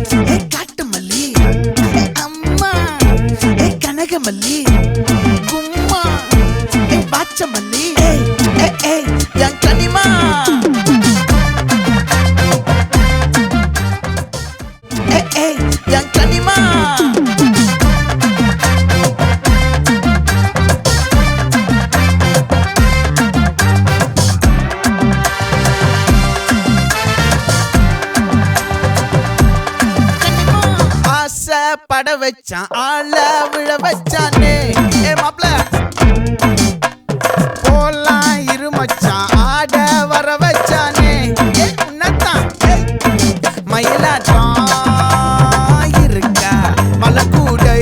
காட்டு மல்லி அம்மா கனக மல்லி கும்மா பாச்ச மல்லி என் கனிமா என் கனிமா பட வச்சான் ஆள விழ வச்சானே மாப்ள போலாம் இருமச்சான் ஆட வர வச்சானே உன்னத்தான் மயிலாட்டம் இருக்கா மலக்கூடை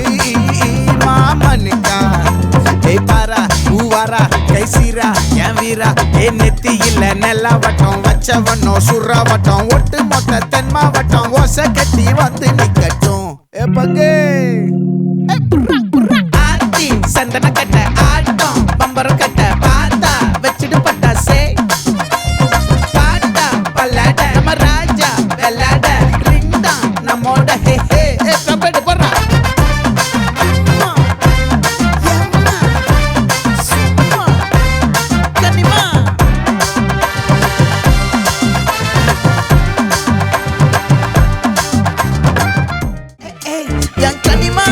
மாமனுக்கா பாரா பூவாரா கைசீரா என் வீரா நெத்தி இல்ல நெல்லாவட்டம் வச்சவனோ சுறாவட்டம் ஒட்டு மொத்த தென் மாவட்டம் ஓசை கட்டி வந்து நிக்கட்டும் பங்கே ஆத்தி சந்தன கட்ட ஆட்டம் பம்பரம் கட்ட பாத்தா வச்சிடு பட்டாசே பாட்டா பல்லாட நம்ம ராஜா வெள்ளாட ரிங் தான் நம்மோட ஹே ஹே கபடி போடுறா yang kanima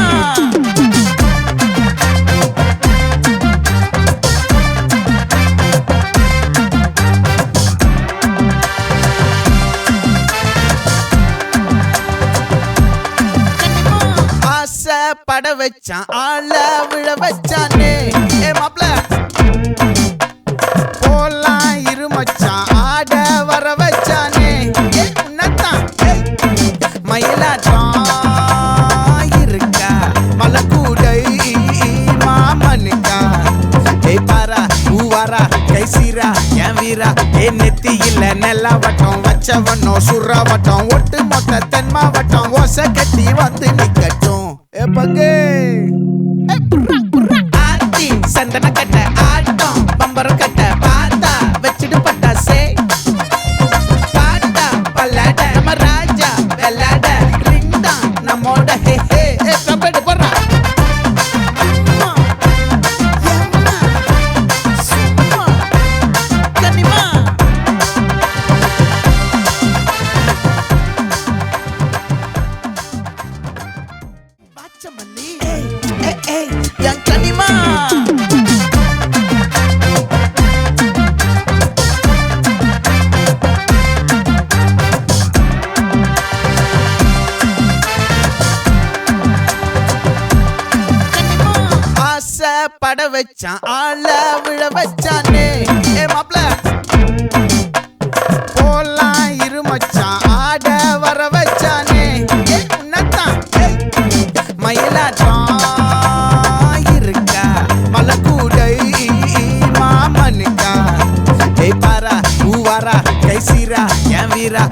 ஆசை பட வச்சான் ஆள விழ வச்சானே மாப்ள போலாம் இருமச்சான் ஆட வர வச்சானே உன்னத்தான் மயிலாட்டம் கைசீரா என் வீரா நெத்தி இல்ல நெல்லாவட்டம் வச்சவனோ சுறாவட்டம் ஒட்டு மொத்த தென் மாவட்டம் ஓசை கட்டி வந்து நிக்கட்டும் பங்கே ஆத்தி சந்தன கட்ட ஆட்டம் பம்பரம் கட்ட பாத்தா வச்சிடு பட்டாசே பாட்டா பல்லாட நம்ம ராஜா வெள்ளாட ரிங் தான் நம்மோட ஹே ஹே கபடி போடுறா yang kanima ஆசை பட வச்சான் ஆள விழ வச்சானே மாப்ள போலாம் இருமச்சான் ஆட வர வச்சானே உன்னத்தான் மயிலாட்டம் இருக்கா மலக்கூடை மாமனுக்கா பாரா பூவாரா கைசீரா என் வீரா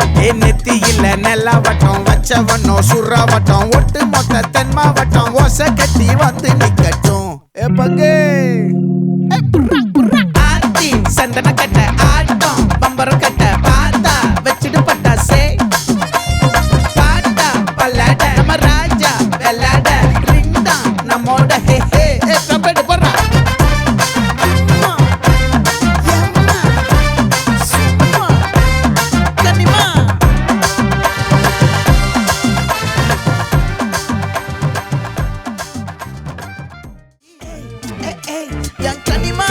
நெத்தி இல்ல நெல்லாவட்டம் வச்சவனோ சுறாவட்டம் ஒட்டு மொத்த தென் மாவட்டம் ஓசை கட்டி வந்து நிக்கட்டும் பங்கே ஆத்தி சந்தன கட்ட ஆட்டம் பம்பரம் கட்ட பாத்தா வச்சிடு பட்டாசே பாட்டா பல்லாட நம்ம ராஜா வெள்ளாட ரிங் தான் நம்மோட ஹே ஹே கபடி போடுறா yang kanima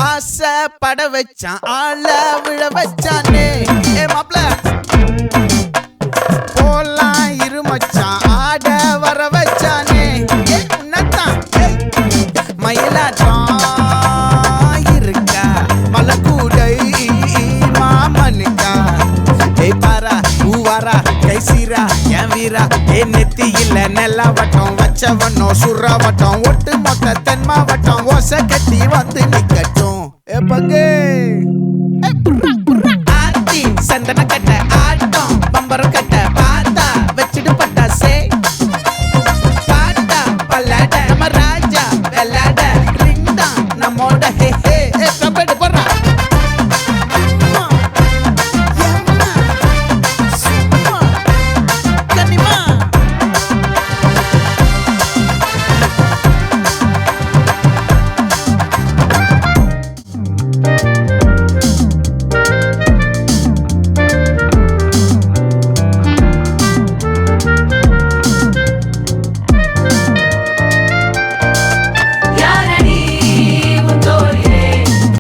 ஆசை பட வச்சான் ஆள விழ வச்சானே மாப்ள போலாம் இருமச்சான் ஆட வர வச்சானே உன்னத்தான் மயிலாட்டம் இருக்கா மலக்கூடை மாமனுக்கா பாரா பூவாரா கைசீரா என் வீரா நெத்தி இல்ல நெல்லாவட்டம் வச்சவனோ சுறாவட்டம் ஒட்டு மொத்த தென் மாவட்டம் ஓசை கட்டி வந்து நிக்கட்டும் பங்கே